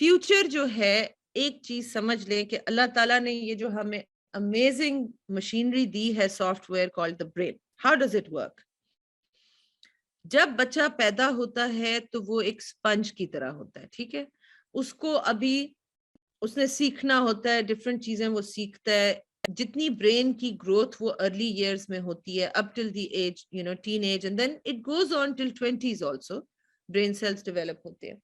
Future जो है, एक चीज समझ लें कि अल्लाह ताला ने ये जो हमें अमेजिंग मशीनरी दी है, software called the brain, how does it work? जब बच्चा पैदा होता है तो वो एक स्पंज की तरह होता है, ठीक है। उसको अभी उसने सीखना होता है, डिफरेंट चीजें वो सीखता है। जितनी ब्रेन की ग्रोथ वो अर्ली इयर्स में होती है, up till the age teenage, and then it goes on till 20s also, brain cells develop होते हैं।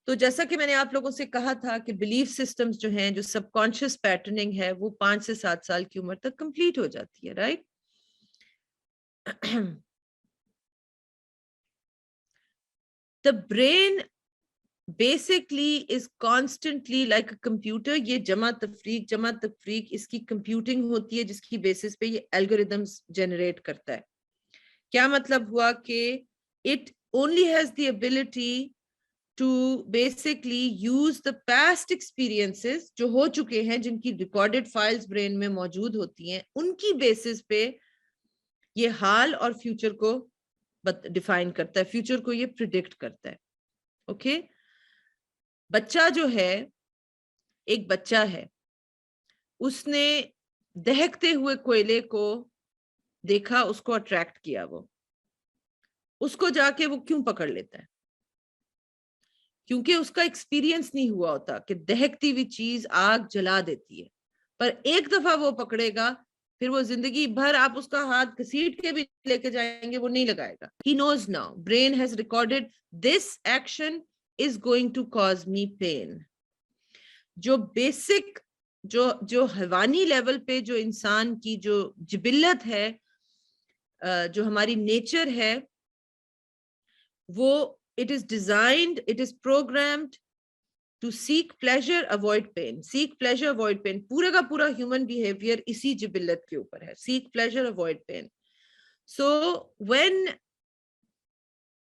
तो जैसा कि मैंने आप लोगों से कहा था कि बिलीफ सिस्टम्स जो हैं, जो सबकॉन्शियस पैटर्निंग है, वो 5 से 7 साल की उम्र तक कंप्लीट हो जाती है, right? The brain basically is constantly like a computer. ये जमा तफरीक इसकी कंप्यूटिंग होती है, जिसकी बेसिस पे ये एल्गोरिदम्स जनरेट करता है। क्या मतलब हुआ कि it only has the ability to basically use the past experiences जो हो चुके हैं, जिनकी रिकॉर्डेड फाइल्स ब्रेन में मौजूद होती हैं, उनकी बेसिस पे ये हाल और फ्यूचर को डिफाइन करता है, फ्यूचर को ये प्रिडिक्ट करता है। ओके बच्चा जो है, एक बच्चा है, उसने दहकते हुए कोयले को देखा, उसको अट्रैक्ट किया, वो उसको जाके वो क्यों पकड़ लेता है? क्योंकि उसका एक्सपीरियंस नहीं हुआ होता कि दहकती हुई चीज आग जला देती है। पर एक दफा वो पकड़ेगा, फिर वो जिंदगी भर आप उसका हाथ घसीट के भी लेके जाएंगे, वो नहीं लगाएगा। He knows now, brain has recorded this action is going to cause me pain. जो बेसिक जो जो हैवानी लेवल पे जो इंसान की जो जिबिल्लत है, जो हमारी नेचर है, वो it is designed, it is programmed to seek pleasure avoid pain. Seek pleasure avoid pain, पूरे का पूरा ह्यूमन बिहेवियर इसी जिबिल्लत के ऊपर है, seek pleasure avoid pen. So when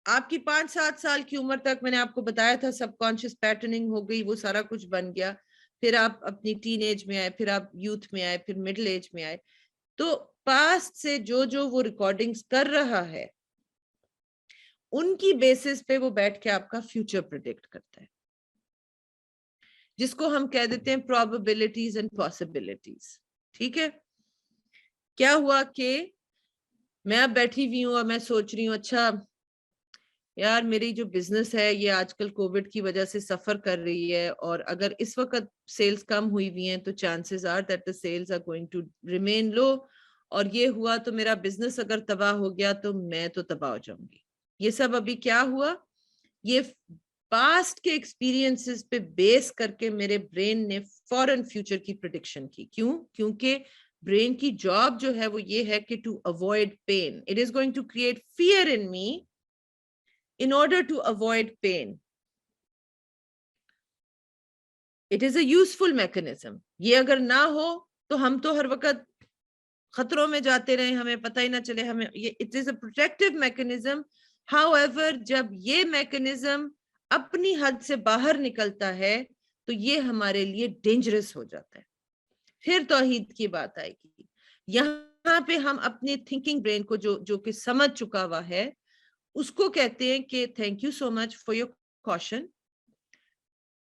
आपकी 5-7 साल की उम्र तक, मैंने आपको बताया था, सबकॉन्शियस पैटर्निंग हो गई, वो सारा कुछ बन गया। फिर आप अपनी टीन एज में आए, फिर आप यूथ में आए, फिर मिडिल एज में आए। तो पास्ट से जो जो वो रिकॉर्डिंग्स कर रहा है, उनकी बेसिस पे वो बैठ के आपका फ्यूचर प्रिडिक्ट करता है, जिसको हम कह देते हैं प्रोबेबिलिटीज एंड पॉसिबिलिटीज। ठीक है, क्या हुआ कि मैं अब बैठी हुई हूँ और मैं सोच रही हूँ, अच्छा यार मेरी जो बिजनेस है ये आजकल कोविड की वजह से सफर कर रही है, और अगर इस वक्त सेल्स कम हुई हुई हैं तो chances are that the sales are going to remain low, और ये हुआ तो मेरा बिजनेस अगर तबाह हो गया तो मैं तो तबाह हो जाऊंगी। ये सब अभी क्या हुआ? ये पास्ट के एक्सपीरियंसेस पे बेस करके मेरे ब्रेन ने फॉरन फ्यूचर की प्रिडिक्शन की। क्यों? क्योंकि ब्रेन की जॉब जो है वो ये है कि to avoid pain, it is going to create fear in me in order to avoid pain. It is a useful mechanism. ये अगर ना हो तो हम तो हर वक्त खतरों में जाते रहे, हमें पता ही ना चले हमें। ये it is a protective mechanism. However, जब ये mechanism अपनी हद से बाहर निकलता है तो ये हमारे लिए डेंजरस हो जाता है। फिर तौहीद की बात आएगी। यहाँ पे हम अपने थिंकिंग ब्रेन को जो जो कि समझ चुका हुआ है, उसको कहते हैं कि thank you so much for your caution.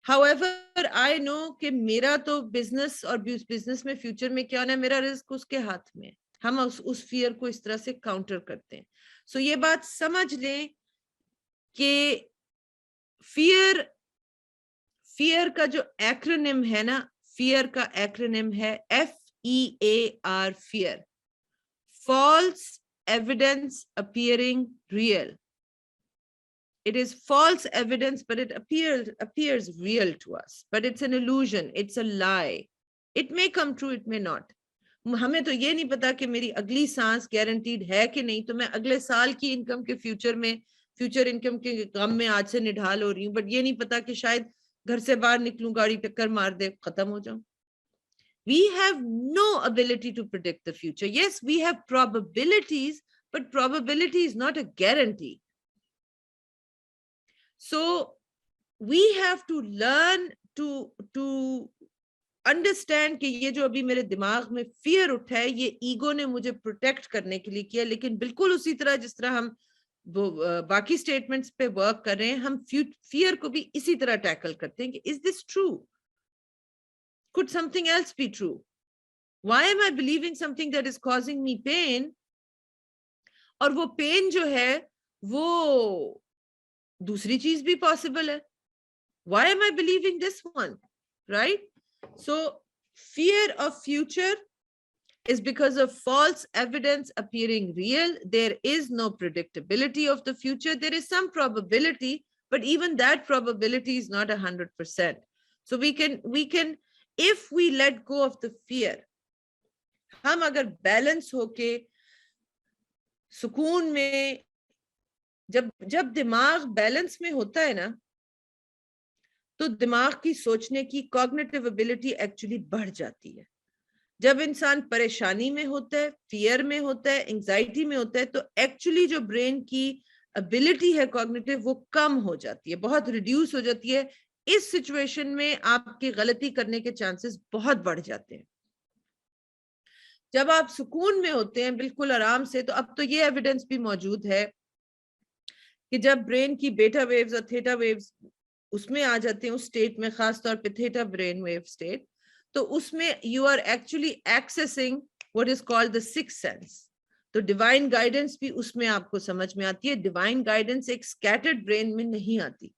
However I know कि मेरा तो बिजनेस, और बिजनेस में फ्यूचर में क्या होना है, मेरा रिस्क उसके हाथ में। हम उस फियर को इस तरह से काउंटर करते हैं। सो ये बात समझ लें कि फियर का जो एक्रोनिम है ना, फियर का एक्रोनिम है FEAR, fear, false evidence appearing real. It is false evidence, but it appears real to us. But it's an illusion. It's a lie. It may come true, it may not. हमें तो ये नहीं पता कि मेरी अगली सांस गारंटीड है कि नहीं, तो मैं अगले साल की इनकम के फ्यूचर इनकम के गम में आज से निढाल हो रही हूँ। बट ये नहीं पता कि शायद घर से बाहर निकलूं, गाड़ी टक्कर मार दे, खत्म हो जाऊं। We have no ability to predict the future. Yes, we have probabilities, but probability is not a guarantee. So we have to learn to understand कि ये जो अभी मेरे दिमाग में फियर उठा है, ये ईगो ने मुझे प्रोटेक्ट करने के लिए किया, लेकिन बिल्कुल उसी तरह जिस तरह हम वो बाकी स्टेटमेंट्स पे वर्क कर रहे हैं, हम फियर को भी इसी तरह टैकल करते हैं कि is this true, could something else be true, why am I believing something that is causing me pain, और वो पेन जो है वो दूसरी चीज भी पॉसिबल है, why am I believing this one, right? So fear of future is because of false evidence appearing real. There is no predictability of the future. There is some probability, but even that probability is not 100%. So we can if we let go of the fear, हम अगर balance होके सुकून में, जब जब दिमाग balance में होता है ना, तो दिमाग की सोचने की कॉग्निटिव एबिलिटी एक्चुअली बढ़ जाती है। जब इंसान परेशानी में होता है, फियर में होता है, एंजाइटी में होता है, तो एक्चुअली जो ब्रेन की एबिलिटी है कॉग्निटिव, वो कम हो जाती है, बहुत रिड्यूस हो जाती है। इस सिचुएशन में आपकी गलती करने के चांसेस बहुत बढ़ जाते हैं। जब आप सुकून में होते हैं, बिल्कुल आराम से, तो अब तो ये एविडेंस भी मौजूद है कि जब ब्रेन की बेटा वेव्स और थीटा वेव्स उसमें आ जाते हैं, उस स्टेट में, खास तौर पे थीटा ब्रेन वेव स्टेट, तो उसमें you are actually accessing what is called the sixth sense. तो डिवाइन गाइडेंस भी उसमें आपको समझ में आती है। डिवाइन गाइडेंस एक स्कैटर्ड ब्रेन में नहीं आती,